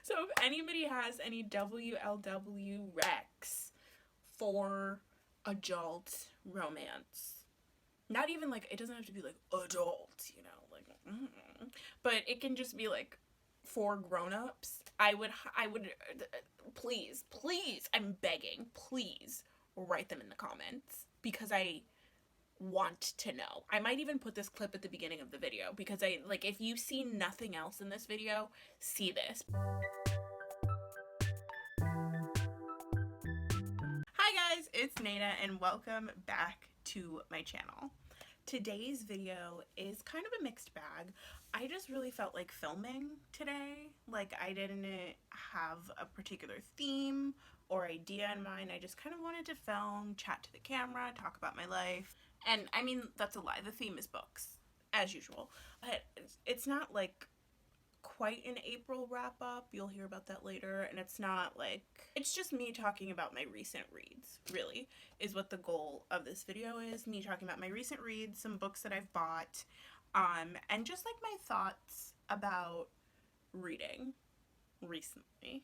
So if anybody has any WLW recs for adult romance, not even like, it doesn't have to be like adult, you know, like, but it can just be like for grown-ups, I would please, I'm begging, please write them in the comments, because I want to know. I might even put this clip at the beginning of the video, because if you see nothing else in this video, see this. Hi guys, it's Nada and welcome back to my channel. Today's video is kind of a mixed bag. I just really felt like filming today. Like, I didn't have a particular theme or idea in mind. I just kind of wanted to film, chat to the camera, talk about my life. And I mean, that's a lie. The theme is books, as usual. But it's not like quite an April wrap up. You'll hear about that later. And it's not like, it's just me talking about my recent reads, really, is what the goal of this video is. Me talking about my recent reads, some books that I've bought, and just like my thoughts about reading recently,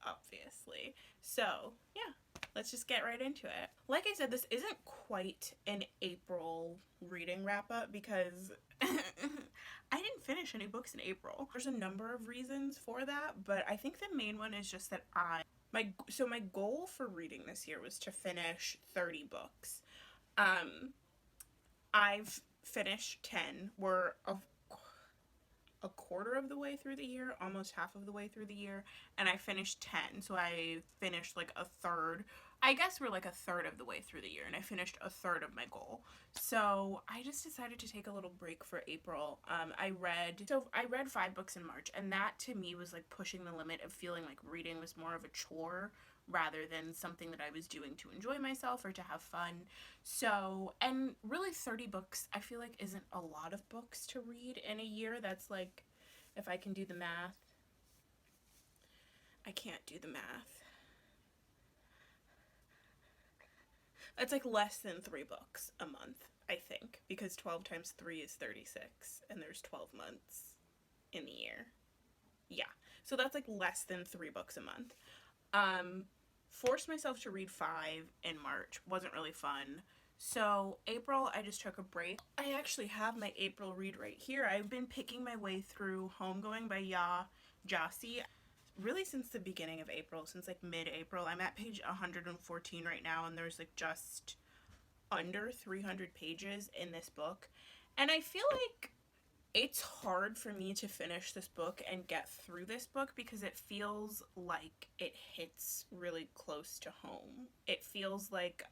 obviously. So yeah, let's just get right into it. Like I said, this isn't quite an April reading wrap up because I didn't finish any books in April. There's a number of reasons for that, but I think the main one is just that my goal for reading this year was to finish 30 books. I've finished 10. We're a quarter of the way through the year, almost half of the way through the year, and I finished 10. So I finished like a third. I guess we're like a third of the way through the year, and I finished a third of my goal. So I just decided to take a little break for April. I read 5 books in March, and that to me was like pushing the limit of feeling like reading was more of a chore rather than something that I was doing to enjoy myself or to have fun. So, and really 30 books I feel like isn't a lot of books to read in a year. That's like, if I can do the math, I can't do the math. It's like less than 3 books a month, I think, because 12 times 3 is 36, and there's 12 months in the year. Yeah, so that's like less than 3 books a month. Forced myself to read 5 in March. Wasn't really fun. So April, I just took a break. I actually have my April read right here. I've been picking my way through Homegoing by Cassidy really since the beginning of April, since like mid-April. I'm at page 114 right now, and there's like just under 300 pages in this book. And I feel like it's hard for me to finish this book and get through this book because it feels like it hits really close to home. It feels like,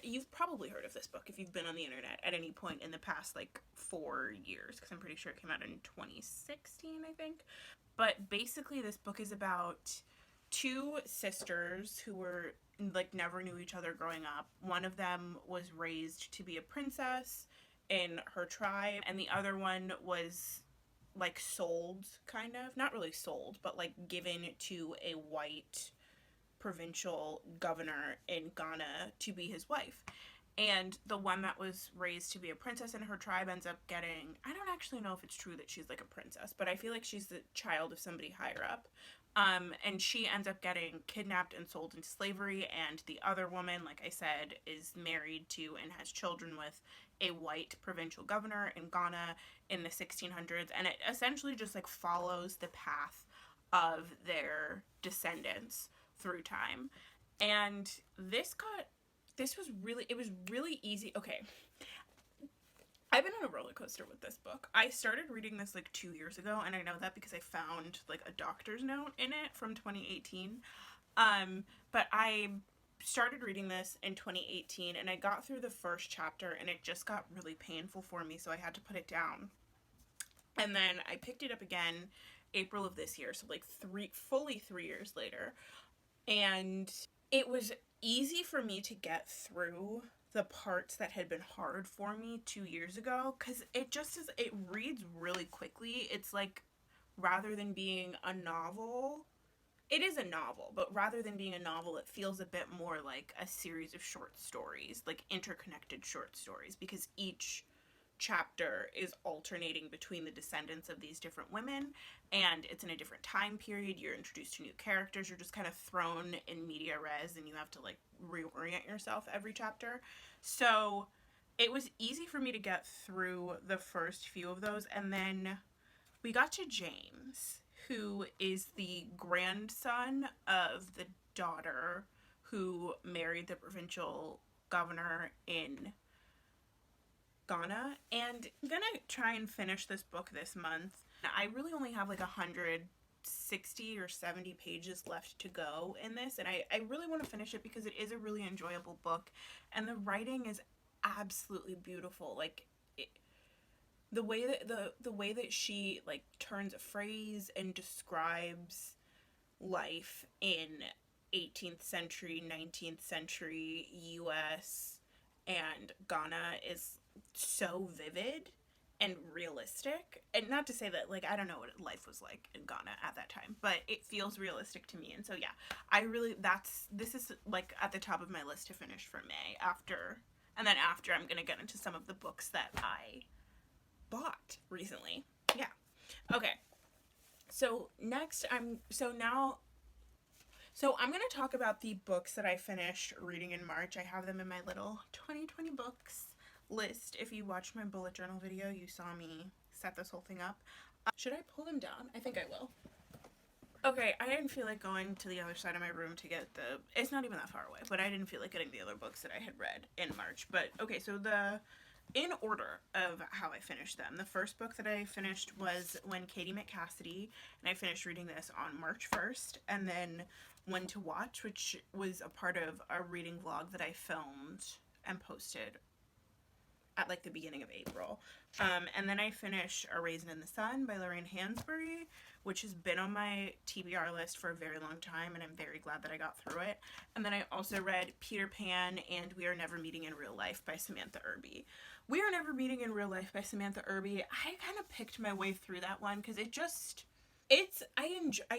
you've probably heard of this book if you've been on the internet at any point in the past like 4 years, because I'm pretty sure it came out in 2016, I think. But basically this book is about 2 sisters who were like never knew each other growing up. One of them was raised to be a princess in her tribe, and the other one was like sold, kind of, not really sold, but like given to a white provincial governor in Ghana to be his wife. And the one that was raised to be a princess in her tribe ends up getting, I don't actually know if it's true that she's like a princess, but I feel like she's the child of somebody higher up. And she ends up getting kidnapped and sold into slavery, and the other woman, like I said, is married to and has children with a white provincial governor in Ghana in the 1600s, and it essentially just like follows the path of their descendants through time. And it was really easy. Okay, I've been on a roller coaster with this book. I started reading this like 2 years ago, and I know that because I found like a doctor's note in it from 2018. But I started reading this in 2018, and I got through the first chapter, and it just got really painful for me, so I had to put it down. And then I picked it up again April of this year, so like fully 3 years later. And it was easy for me to get through the parts that had been hard for me 2 years ago, because it reads really quickly. It's like, rather than being a novel, it is a novel, but rather than being a novel, it feels a bit more like a series of short stories, like interconnected short stories, because each chapter is alternating between the descendants of these different women, and it's in a different time period. You're introduced to new characters. You're just kind of thrown in media res, and you have to like reorient yourself every chapter. So it was easy for me to get through the first few of those, and then we got to James, who is the grandson of the daughter who married the provincial governor in Ghana. And I'm gonna try and finish this book this month. I really only have like 160 or 70 pages left to go in this, and I really want to finish it because it is a really enjoyable book, and the writing is absolutely beautiful. Like the way that the way that she like turns a phrase and describes life in 18th century, 19th century US and Ghana is so vivid and realistic. And not to say that like I don't know what life was like in Ghana at that time, but it feels realistic to me. And so yeah, this is like at the top of my list to finish for May. After I'm gonna get into some of the books that I bought recently. Yeah. Okay. So next I'm going to talk about the books that I finished reading in March. I have them in my little 2020 books list. If you watched my bullet journal video, you saw me set this whole thing up. Should I pull them down? I think I will. Okay, I didn't feel like going to the other side of my room to get it's not even that far away, but I didn't feel like getting the other books that I had read in March. But okay, so in order of how I finished them, the first book that I finished was When Katie Met Cassidy, and I finished reading this on March 1st, and then When to Watch, which was a part of a reading vlog that I filmed and posted at like the beginning of April. And then I finished A Raisin in the Sun by Lorraine Hansberry, which has been on my TBR list for a very long time, and I'm very glad that I got through it. And then I also read Peter Pan and We Are Never Meeting in Real Life by Samantha Irby. We Are Never Meeting in Real Life by Samantha Irby, I kind of picked my way through that one because I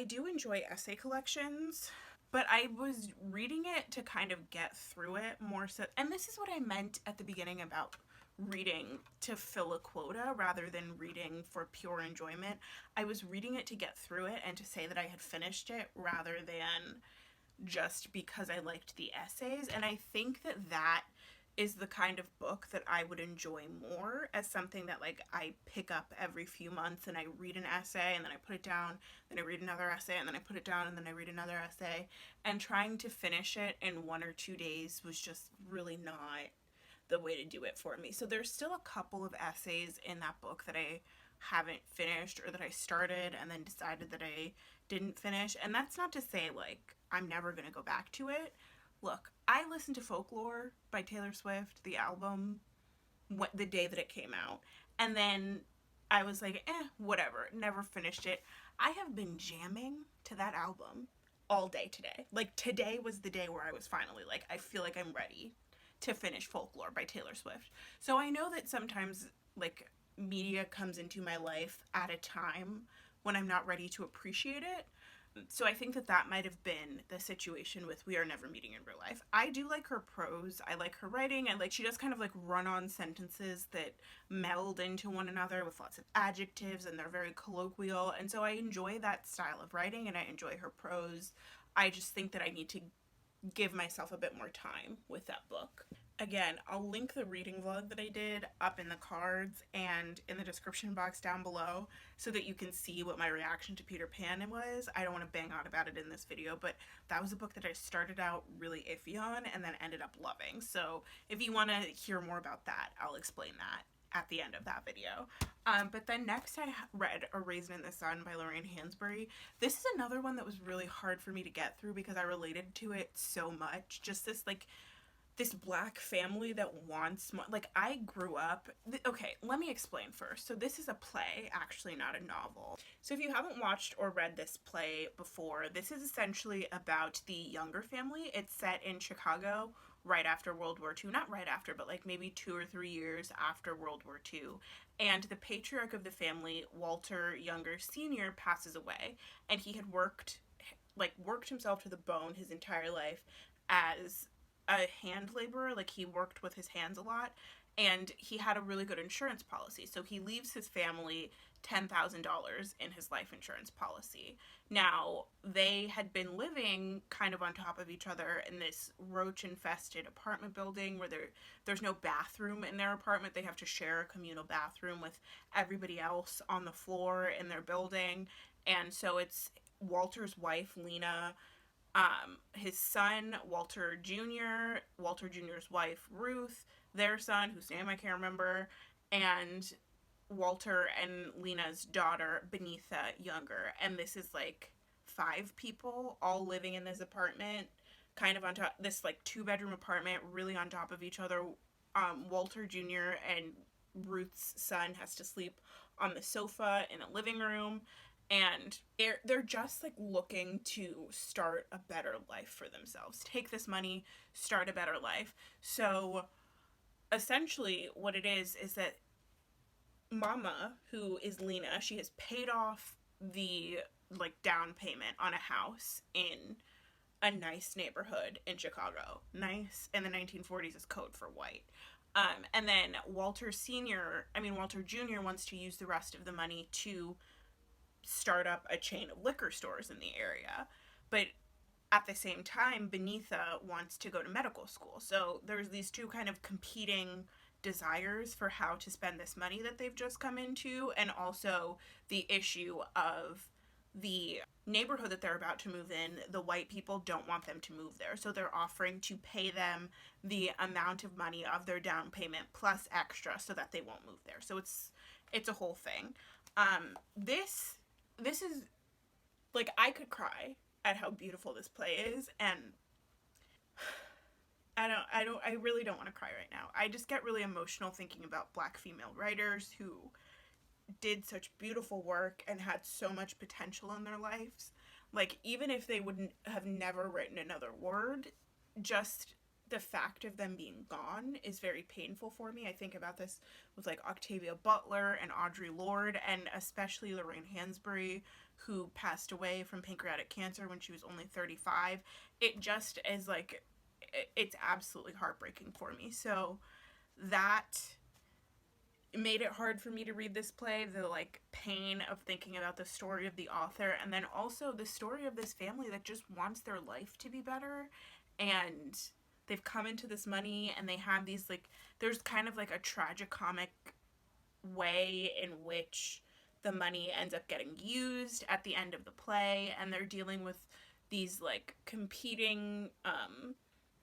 do enjoy essay collections, but I was reading it to kind of get through it more so. And this is what I meant at the beginning about reading to fill a quota rather than reading for pure enjoyment. I was reading it to get through it and to say that I had finished it rather than just because I liked the essays. And I think that is the kind of book that I would enjoy more as something that like I pick up every few months and I read an essay and then I put it down, then I read another essay and then I put it down and then I read another essay. And trying to finish it in 1 or 2 days was just really not the way to do it for me. So there's still a couple of essays in that book that I haven't finished or that I started and then decided that I didn't finish. And that's not to say like I'm never going to go back to it. Look, I listened to Folklore by Taylor Swift, the album, the day that it came out. And then I was like, whatever, never finished it. I have been jamming to that album all day today. Like today was the day where I was finally like, I feel like I'm ready to finish Folklore by Taylor Swift. So I know that sometimes like media comes into my life at a time when I'm not ready to appreciate it. So I think that might have been the situation with We Are Never Meeting in Real Life. I do like her prose. I like her writing. I like she does kind of like run-on sentences that meld into one another with lots of adjectives, and they're very colloquial. And so I enjoy that style of writing, and I enjoy her prose. I just think that I need to give myself a bit more time with that book. Again, I'll link the reading vlog that I did up in the cards and in the description box down below so that you can see what my reaction to Peter Pan was. I don't want to bang on about it in this video, but that was a book that I started out really iffy on and then ended up loving. So if you want to hear more about that, I'll explain that at the end of that video. But then next I read A Raisin in the Sun by Lorraine Hansberry. This is another one that was really hard for me to get through because I related to it so much. Just this like this black family that wants more. Like I grew up, okay, let me explain first. So this is a play, actually not a novel. So if you haven't watched or read this play before, this is essentially about the Younger family. It's set in Chicago right after World War II. Not right after, but like maybe 2 or 3 years after World War II. And the patriarch of the family, Walter Younger Sr., passes away. And he had worked himself to the bone his entire life as a hand laborer. Like he worked with his hands a lot, and he had a really good insurance policy. So he leaves his family $10,000 in his life insurance policy. Now, they had been living kind of on top of each other in this roach infested apartment building where there's no bathroom in their apartment. They have to share a communal bathroom with everybody else on the floor in their building. And so it's Walter's wife, Lena, his son, Walter Jr., Walter Jr.'s wife, Ruth, their son, whose name I can't remember, and Walter and Lena's daughter, Beneatha, younger. And this is like 5 people all living in this apartment, kind of on top, this like 2-bedroom apartment, really on top of each other. Walter Jr. and Ruth's son has to sleep on the sofa in the living room, and they're just like looking to start a better life for themselves, take this money, start a better life. So essentially what it is that Mama, who is Lena, she has paid off the like down payment on a house in a nice neighborhood in Chicago. Nice in the 1940s is code for white. And then Walter Jr. wants to use the rest of the money to start up a chain of liquor stores in the area. But at the same time, Beneatha wants to go to medical school. So there's these two kind of competing desires for how to spend this money that they've just come into, and also the issue of the neighborhood that they're about to move in. The white people don't want them to move there, so they're offering to pay them the amount of money of their down payment plus extra so that they won't move there. So it's a whole thing. This is like, I could cry at how beautiful this play is, and I really don't want to cry right now. I just get really emotional thinking about Black female writers who did such beautiful work and had so much potential in their lives. Like, even if they wouldn't have never written another word, just the fact of them being gone is very painful for me. I think about this with like Octavia Butler and Audre Lorde, and especially Lorraine Hansberry, who passed away from pancreatic cancer when she was only 35. It just is like, it's absolutely heartbreaking for me. So that made it hard for me to read this play, the like pain of thinking about the story of the author, and then also the story of this family that just wants their life to be better, and they've come into this money, and they have these like, there's kind of like a tragicomic way in which the money ends up getting used at the end of the play, and they're dealing with these like competing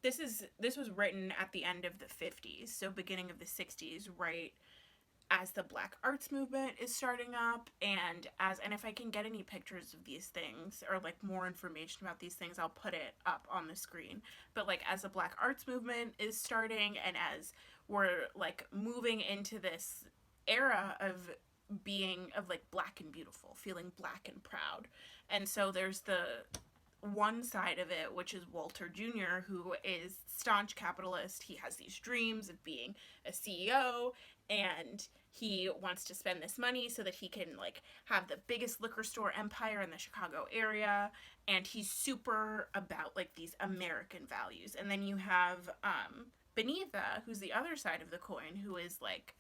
this was written at the end of the 50s, so beginning of the 60s, right as the Black arts movement is starting up, and if I can get any pictures of these things or like more information about these things, I'll put it up on the screen. But like, as the Black arts movement is starting, and as we're like moving into this era of like Black and beautiful, feeling Black and proud. And so there's the one side of it, which is Walter Jr., who is staunch capitalist. He has these dreams of being a CEO, and he wants to spend this money so that he can like have the biggest liquor store empire in the Chicago area, and he's super about like these American values. And then you have Beneatha, who's the other side of the coin, who is like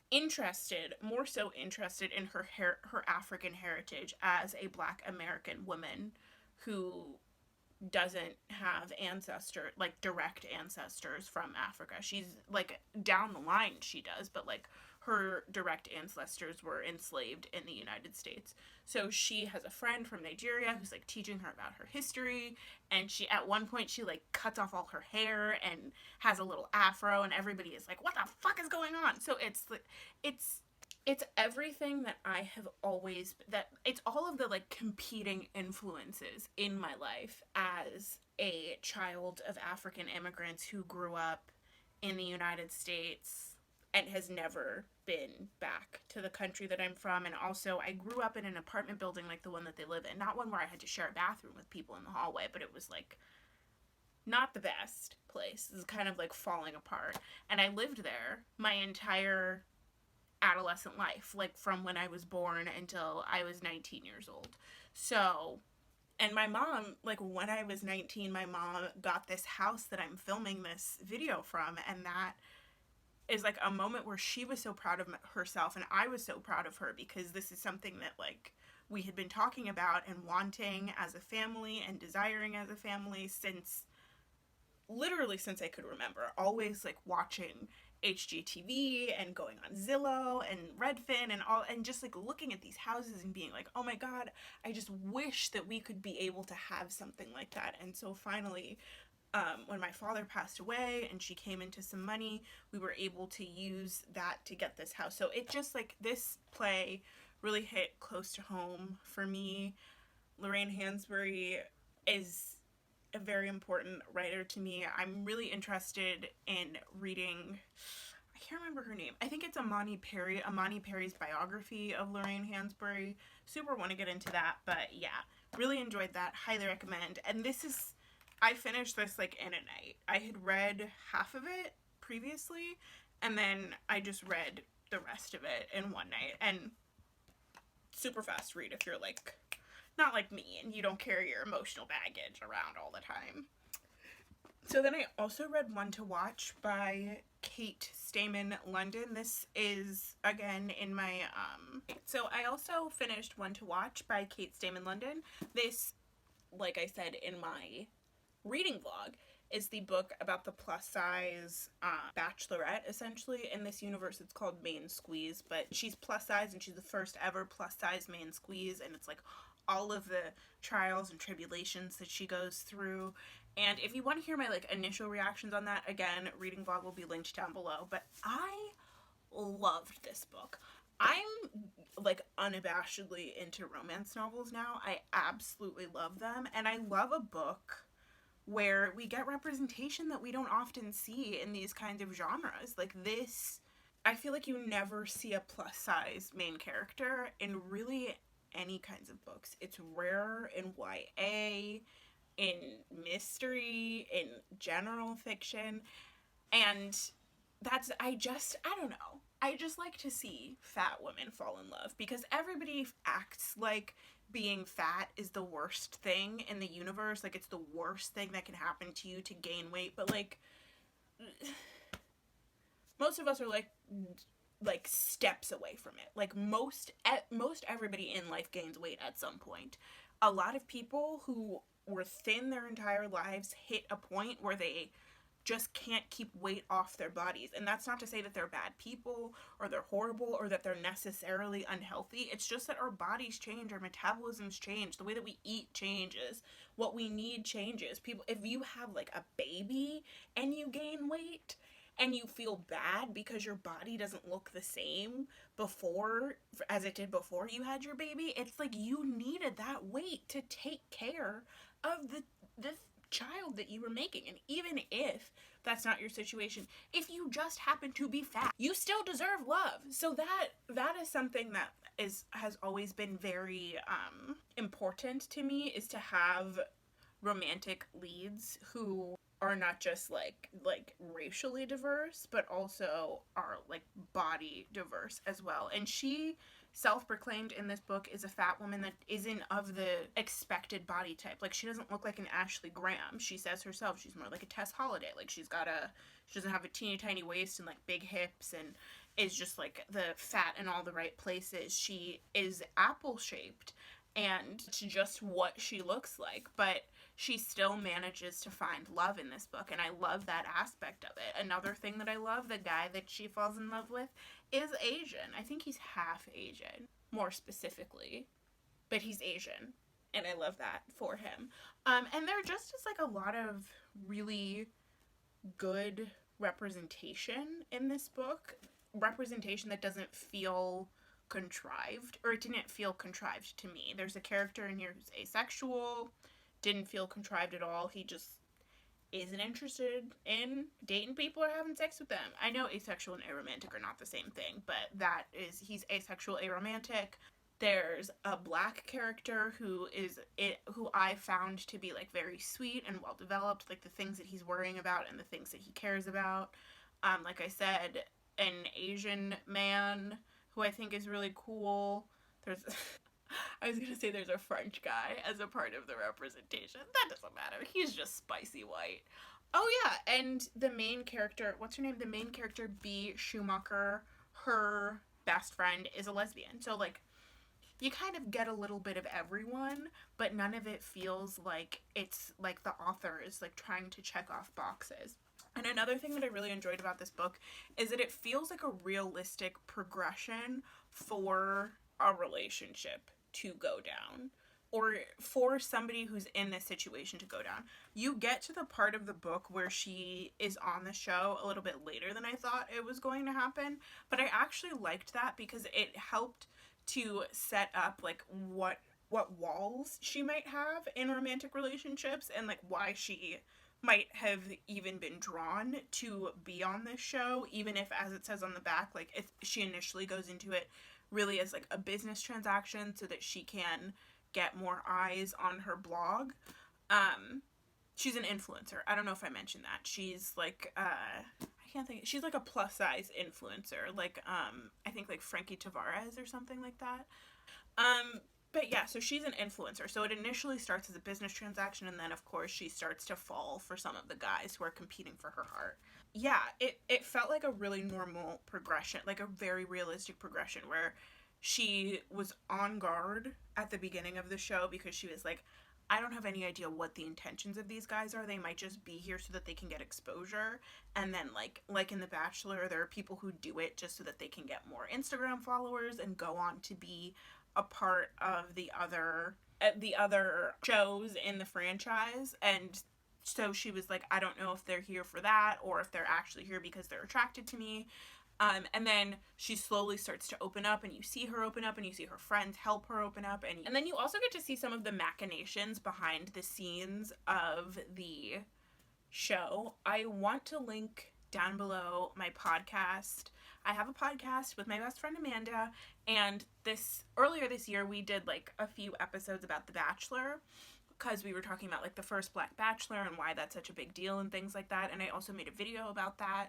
more so interested in her African heritage as a Black American woman who doesn't have direct ancestors from Africa. She's like, down the line she does, but like her direct ancestors were enslaved in the United States. So she has a friend from Nigeria who's like teaching her about her history, and she, at one point, she like cuts off all her hair and has a little afro, and everybody is like, what the fuck is going on? So it's everything that I have always, it's all of the like competing influences in my life as a child of African immigrants who grew up in the United States and has never been back to the country that I'm from. And also, I grew up in an apartment building like the one that they live in, not one where I had to share a bathroom with people in the hallway, but it was like not the best place. It's kind of like falling apart. And I lived there my entire adolescent life, like from when I was born until I was 19 years old. So, and my mom, like when I was 19, my mom got this house that I'm filming this video from, and that is like a moment where she was so proud of herself and I was so proud of her, because this is something that like we had been talking about and wanting as a family and desiring as a family since literally since I could remember. Always like watching HGTV and going on Zillow and Redfin and all, and just like looking at these houses and being like, oh my god, I just wish that we could be able to have something like that. And so finally, when my father passed away and she came into some money, we were able to use that to get this house. So it just like, this play really hit close to home for me. Lorraine Hansberry is a very important writer to me. I'm really interested in reading, I can't remember her name. I think it's Amani Perry's biography of Lorraine Hansberry. Super want to get into that, but yeah, really enjoyed that. Highly recommend. And this is, I finished this like in a night. I had read half of it previously, and then I just read the rest of it in one night. And super fast read if you're like not like me and you don't carry your emotional baggage around all the time. So then I also read One to Watch by Kate Stayman London. This is again in my so I also finished One to Watch by Kate Stayman London. This, like I said in my reading vlog, is the book about the plus size bachelorette. Essentially in this universe it's called Main Squeeze, but she's plus size and she's the first ever plus size main squeeze, and it's like all of the trials and tribulations that she goes through. And if you want to hear my like initial reactions on that, again, reading vlog will be linked down below. But I loved this book. I'm like unabashedly into romance novels now. I absolutely love them, and I love a book where we get representation that we don't often see in these kinds of genres. Like this, I feel like you never see a plus size main character in really any kinds of books. It's rare in YA, in mystery, in general fiction, and that's, I don't know. I just like to see fat women fall in love, because everybody acts like being fat is the worst thing in the universe. Like it's the worst thing that can happen to you to gain weight, but like most of us are like steps away from it. Like most everybody in life gains weight at some point. A lot of people who were thin their entire lives hit a point where they just can't keep weight off their bodies. And that's not to say that they're bad people or they're horrible or that they're necessarily unhealthy. It's just that our bodies change, our metabolisms change, the way that we eat changes, what we need changes. People, if you have like a baby and you gain weight and you feel bad because your body doesn't look the same before as it did before you had your baby, it's like you needed that weight to take care of the child that you were making. And even if that's not your situation, if you just happen to be fat, you still deserve love. So that is something that has always been very important to me, is to have romantic leads who are not just like racially diverse, but also are like body diverse as well. And she self-proclaimed in this book is a fat woman that isn't of the expected body type. Like she doesn't look like an Ashley Graham. She says herself she's more like a Tess Holliday. Like she doesn't have a teeny tiny waist and like big hips and is just like the fat in all the right places. She is apple shaped and it's just what she looks like, but she still manages to find love in this book, and I love that aspect of it. Another thing that I love, the guy that she falls in love with is Asian. I think he's half Asian, more specifically, but he's Asian, and I love that for him. And there just is like a lot of really good representation in this book, representation that doesn't feel contrived, or it didn't feel contrived to me. There's a character in here who's asexual, didn't feel contrived at all. He just isn't interested in dating people or having sex with them. I know asexual and aromantic are not the same thing, but he's asexual, aromantic. There's a black character who I found to be like very sweet and well developed, like the things that he's worrying about and the things that he cares about. Like I said, an Asian man who I think is really cool. I was gonna say there's a French guy as a part of the representation. That doesn't matter. He's just spicy white. Oh yeah, and the main character, what's her name? The main character, B. Schumacher, her best friend is a lesbian. So like you kind of get a little bit of everyone, but none of it feels like it's like the author is like trying to check off boxes. And another thing that I really enjoyed about this book is that it feels like a realistic progression for a relationship to go down, or for somebody who's in this situation to go down. You get to the part of the book where she is on the show a little bit later than I thought it was going to happen, but I actually liked that because it helped to set up like what walls she might have in romantic relationships, and like why she might have even been drawn to be on this show, even if, as it says on the back, like she initially goes into it really as like a business transaction so that she can get more eyes on her blog. She's an influencer. I don't know if I mentioned that. She's like I can't think. She's like a plus size influencer, like I think like Frankie Tavares or something like that. But yeah, so she's an influencer. So it initially starts as a business transaction, and then of course she starts to fall for some of the guys who are competing for her heart. Yeah, it felt like a really normal progression, like a very realistic progression where she was on guard at the beginning of the show because she was like, I don't have any idea what the intentions of these guys are. They might just be here so that they can get exposure. And then like in The Bachelor, there are people who do it just so that they can get more Instagram followers and go on to be a part of the other shows in the franchise. And so she was like, I don't know if they're here for that or if they're actually here because they're attracted to me. And then she slowly starts to open up, and you see her open up, and you see her friends help her open up, and then you also get to see some of the machinations behind the scenes of the show. I want to link down below my podcast. I have a podcast with my best friend Amanda, and earlier this year we did like a few episodes about The Bachelor, because we were talking about like the first Black Bachelor and why that's such a big deal and things like that. And I also made a video about that,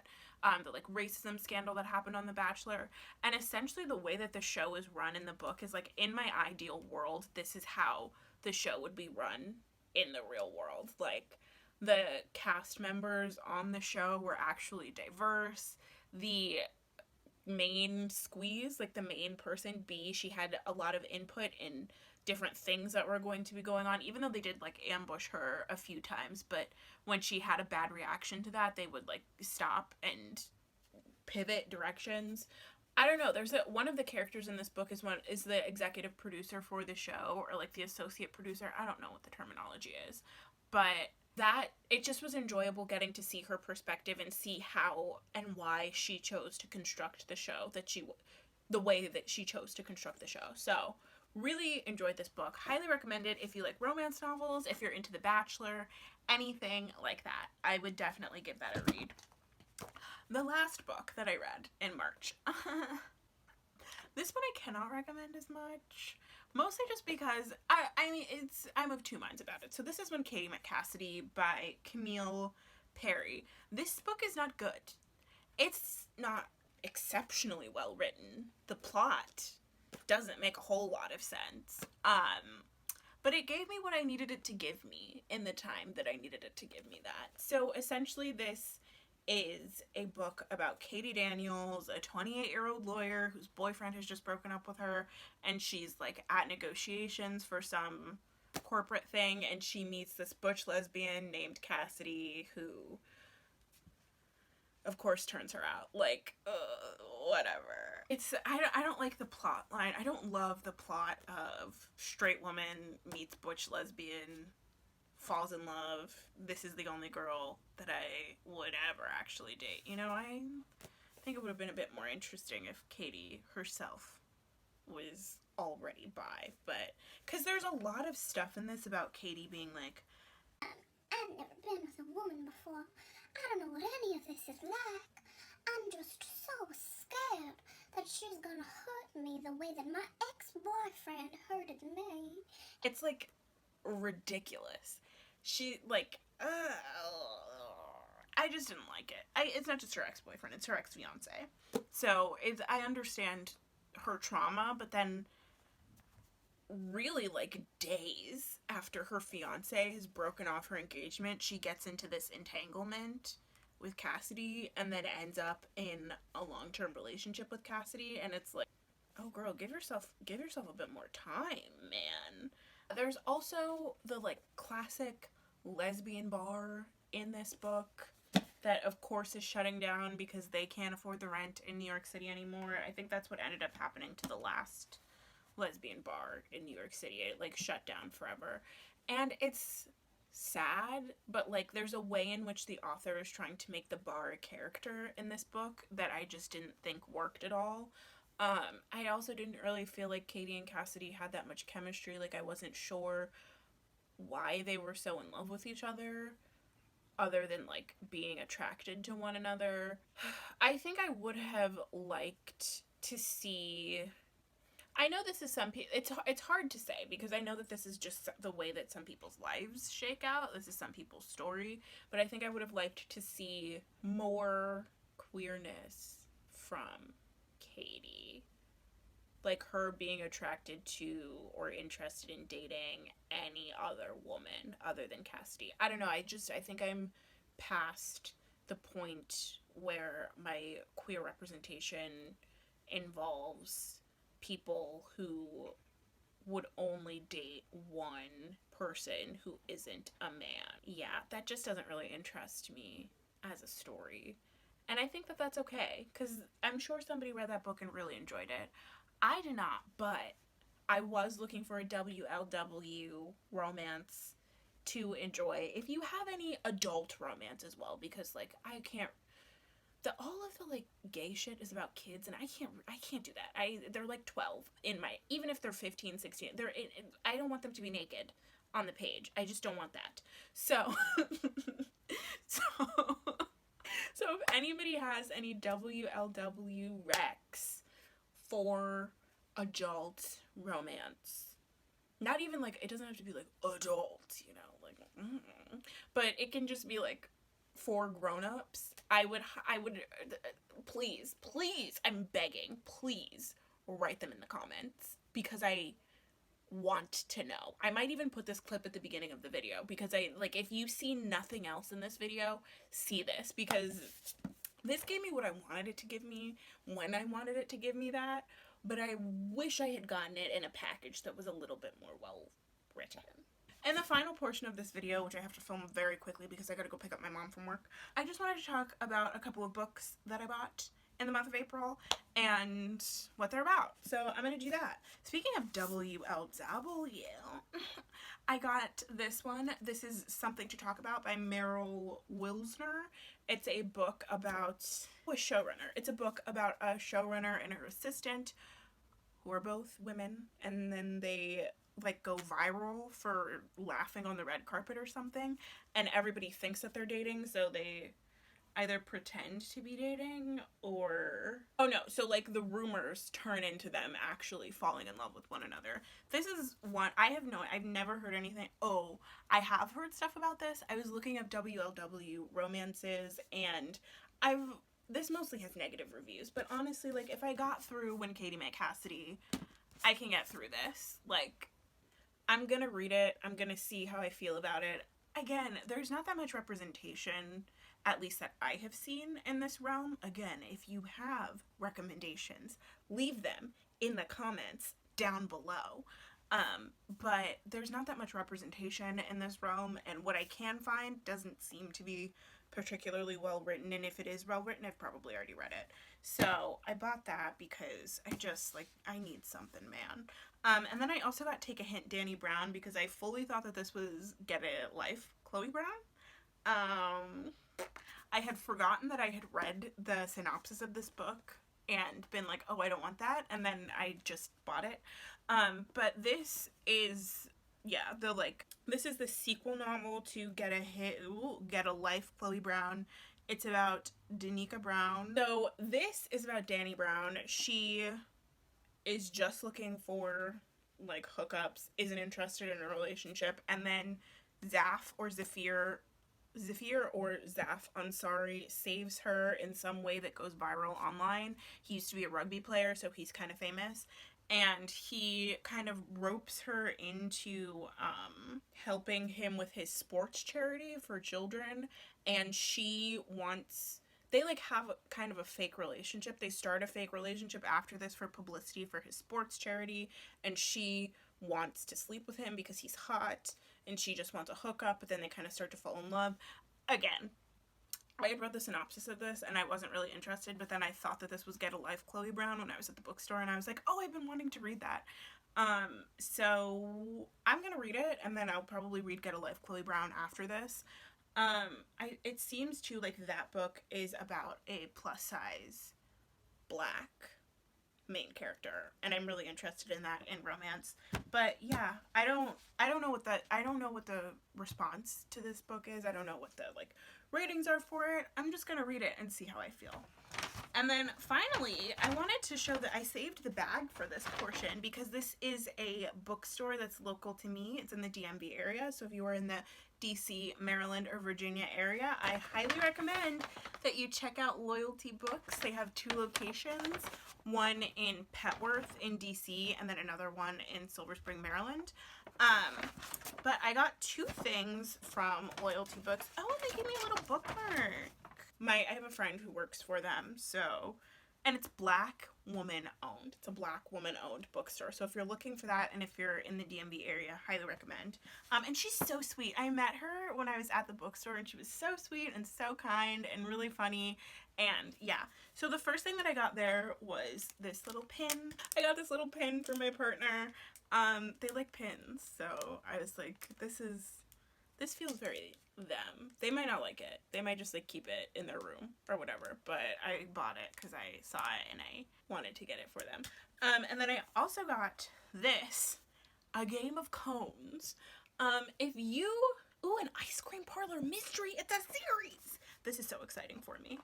the like racism scandal that happened on The Bachelor. And essentially the way that the show is run in the book is like, in my ideal world, this is how the show would be run in the real world. Like the cast members on the show were actually diverse. The main squeeze, like the main person, B, she had a lot of input in different things that were going to be going on, even though they did like ambush her a few times. But when she had a bad reaction to that, they would like stop and pivot directions. I don't know, there's one of the characters in this book is the executive producer for the show, or like the associate producer. I don't know what the terminology is, but that it just was enjoyable getting to see her perspective and see how and why she chose to construct the show the way that she chose to construct the show. So really enjoyed this book. Highly recommend it if you like romance novels, if you're into The Bachelor, anything like that. I would definitely give that a read. The last book that I read in March. This one I cannot recommend as much. Mostly just because, I mean, I'm of two minds about it. So this is When Katie Met Cassidy by Camille Perry. This book is not good. It's not exceptionally well written. The plot doesn't make a whole lot of sense. But it gave me what I needed it to give me in the time that I needed it to give me that. So essentially this is a book about Katie Daniels, a 28-year-old lawyer whose boyfriend has just broken up with her, and she's like at negotiations for some corporate thing, and she meets this butch lesbian named Cassidy who of course turns her out. Like, whatever. I don't like the plot line. I don't love the plot of straight woman meets butch lesbian, falls in love, this is the only girl that I would ever actually date. You know, I think it would have been a bit more interesting if Katie herself was already bi, but because there's a lot of stuff in this about Katie being like, I've never been with a woman before. I don't know what any of this is like. I'm just so scared that she's gonna hurt me the way that my ex-boyfriend hurted me. It's like ridiculous. She like, I just didn't like it. It's not just her ex-boyfriend, it's her ex-fiance. So I understand her trauma, but then really like days after her fiance has broken off her engagement, she gets into this entanglement with Cassidy and then ends up in a long-term relationship with Cassidy, and it's like, oh girl, give yourself a bit more time, man. There's also the like classic lesbian bar in this book that of course is shutting down because they can't afford the rent in New York City anymore. I think that's what ended up happening to the last lesbian bar in New York City. It like shut down forever. And it's sad, but like there's a way in which the author is trying to make the bar a character in this book that I just didn't think worked at all. I also didn't really feel like Katie and Cassidy had that much chemistry. Like I wasn't sure why they were so in love with each other than like being attracted to one another. I think I would have liked to see. I know this is some people. It's hard to say because I know that this is just the way that some people's lives shake out. This is some people's story, but I think I would have liked to see more queerness from Katie, like her being attracted to or interested in dating any other woman other than Cassidy. I don't know. I think I'm past the point where my queer representation involves people who would only date one person who isn't a man. Yeah, that just doesn't really interest me as a story. And I think that that's okay, because I'm sure somebody read that book and really enjoyed it. I did not, but I was looking for a WLW romance to enjoy. If you have any adult romance as well, because like I can't, all of the like gay shit is about kids, and I can't do that. They're like 12 in my, even if they're 15, 16, I don't want them to be naked on the page. I just don't want that. So so so if anybody has any WLW recs for adult romance, not even like, it doesn't have to be like adult, you know, like but it can just be like for grown-ups, I would please, I'm begging, please write them in the comments because I want to know. I might even put this clip at the beginning of the video because I like, if you see nothing else in this video, see this, because this gave me what I wanted it to give me when I wanted it to give me that, but I wish I had gotten it in a package that was a little bit more well written. In the final portion of this video, which I have to film very quickly because I gotta go pick up my mom from work, I just wanted to talk about a couple of books that I bought in the month of April and what they're about. So I'm gonna do that. Speaking of WLW, I got this one. This is Something to Talk About by Meryl Wilsner. It's a book about a showrunner. It's a book about a showrunner and her assistant who are both women, and then they like go viral for laughing on the red carpet or something, and everybody thinks that they're dating, so they either pretend to be dating or, oh no, so like the rumors turn into them actually falling in love with one another. This is one I've never heard anything. Oh, I have heard stuff about this. I was looking up WLW romances, and this mostly has negative reviews, but honestly, like if I got through When Katie Met Cassidy, I can get through this. Like, I'm gonna read it, I'm gonna see how I feel about it. Again, there's not that much representation, at least that I have seen in this realm. Again, if you have recommendations, leave them in the comments down below. But there's not that much representation in this realm, and what I can find doesn't seem to be particularly well written, and if it is well written, I've probably already read it. So I bought that because I just, like, I need something, man. And then I also got Take a Hint, Danny Brown, because I fully thought that this was Get a Life, Chloe Brown. I had forgotten that I had read the synopsis of this book and been like, oh, I don't want that, and then I just bought it. But this is, yeah, this is the sequel novel to Get a Life, Chloe Brown. It's about Danica Brown. So this is about Danny Brown. She is just looking for like hookups, isn't interested in a relationship, and then Zaf or Zafir or Zaf Ansari saves her in some way that goes viral online. He used to be a rugby player, so he's kind of famous, and he kind of ropes her into helping him with his sports charity for children. And she wants, they like have kind of a fake relationship. They start a fake relationship after this for publicity for his sports charity, and she wants to sleep with him because he's hot, and she just wants a hookup, but then they kind of start to fall in love. Again, I had read the synopsis of this and I wasn't really interested, but then I thought that this was Get a Life Chloe Brown when I was at the bookstore, and I was like, oh, I've been wanting to read that. So I'm gonna read it, and then I'll probably read Get a Life Chloe Brown after this. It seems too like that book is about a plus size black main character, and I'm really interested in that in romance. But yeah, I don't know what the response to this book is. I don't know what the like ratings are for it. I'm just gonna read it and see how I feel. And then finally, I wanted to show that I saved the bag for this portion because this is a bookstore that's local to me. It's in the DMV area, so if you are in the DC, Maryland, or Virginia area, I highly recommend that you check out Loyalty Books. They have 2 locations, one in Petworth in DC and then another one in Silver Spring, Maryland. But I got 2 things from Loyalty Books. Oh, they gave me a little bookmark. I have a friend who works for them, so, and it's black woman owned. It's a black woman owned bookstore. So if you're looking for that, and if you're in the DMV area, highly recommend. And she's so sweet. I met her when I was at the bookstore, and she was so sweet and so kind and really funny. And yeah, so the first thing that I got there was this little pin. I got this little pin for my partner. They like pins, so I was like, this feels very them. They might not like it. They might just like keep it in their room or whatever, but I bought it because I saw it and I wanted to get it for them. And then I also got this, a game of cones. If you, ooh, an ice cream parlor mystery, it's a series. This is so exciting for me.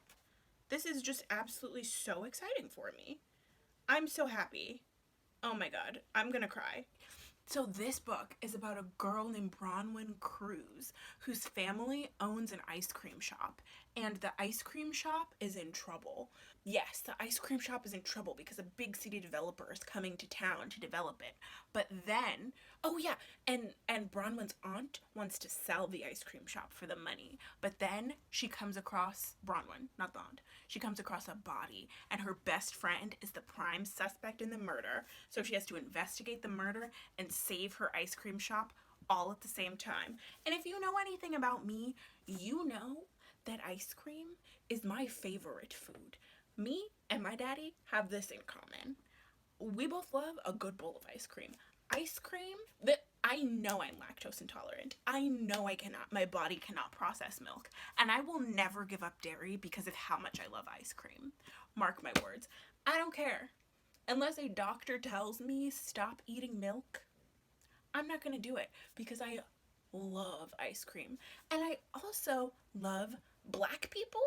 This is just absolutely so exciting for me. I'm so happy. Oh my god, I'm gonna cry. So this book is about a girl named Bronwyn Cruz whose family owns an ice cream shop, and the ice cream shop is in trouble. Yes, the ice cream shop is in trouble because a big city developer is coming to town to develop it. But then, oh yeah, and Bronwyn's aunt wants to sell the ice cream shop for the money. But then she comes across Bronwyn, not the aunt. She comes across a body, and her best friend is the prime suspect in the murder. So she has to investigate the murder and save her ice cream shop all at the same time. And if you know anything about me, you know that ice cream is my favorite food. Me and my daddy have this in common. We both love a good bowl of ice cream. Ice cream that I know I'm lactose intolerant. I know my body cannot process milk. And I will never give up dairy because of how much I love ice cream. Mark my words. I don't care. Unless a doctor tells me stop eating milk, I'm not gonna do it because I love ice cream. And I also love black people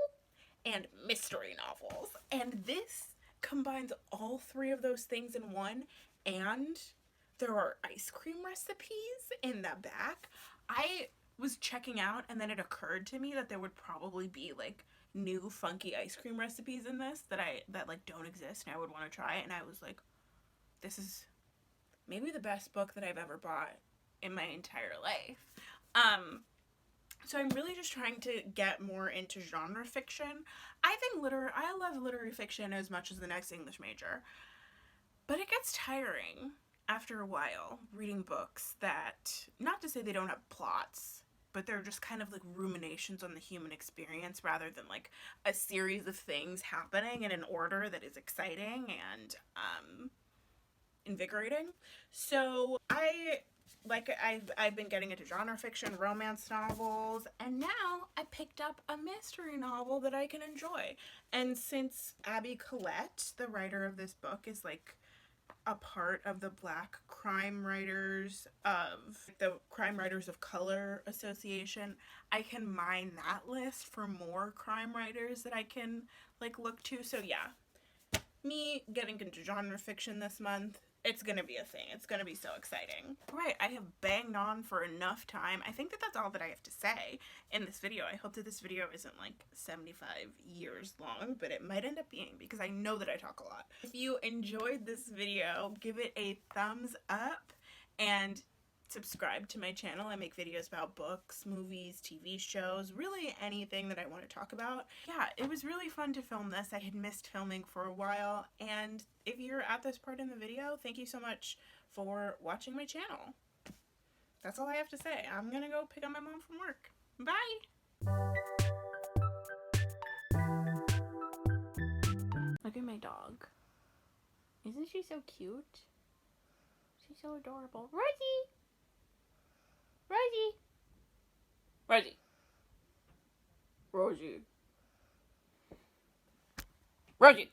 and mystery novels. And this combines all 3 of those things in one, and there are ice cream recipes in the back. I was checking out, and then it occurred to me that there would probably be like new funky ice cream recipes in this that like don't exist and I would want to try it. And I was like, this is maybe the best book that I've ever bought in my entire life. So I'm really just trying to get more into genre fiction. I love literary fiction as much as the next English major, but it gets tiring after a while reading books that, not to say they don't have plots, but they're just kind of like ruminations on the human experience rather than like a series of things happening in an order that is exciting and invigorating. So I've been getting into genre fiction, romance novels, and now I picked up a mystery novel that I can enjoy. And since Abby Collette, the writer of this book, is like a part of the Black Crime Writers of Color Association, I can mine that list for more crime writers that I can like look to. So yeah, me getting into genre fiction this month it's gonna be a thing. It's gonna be so exciting. Right, I have banged on for enough time. I think that that's all that I have to say in this video. I hope that this video isn't like 75 years long, but it might end up being, because I know that I talk a lot. If you enjoyed this video, give it a thumbs up and subscribe to my channel. I make videos about books, movies, TV shows, really anything that I want to talk about. Yeah, it was really fun to film this. I had missed filming for a while, and if you're at this part in the video, thank you so much for watching my channel. That's all I have to say. I'm gonna go pick up my mom from work. Bye! Look at my dog. Isn't she so cute? She's so adorable. Rosie! Rosie! Rosie! Rosie! Rosie!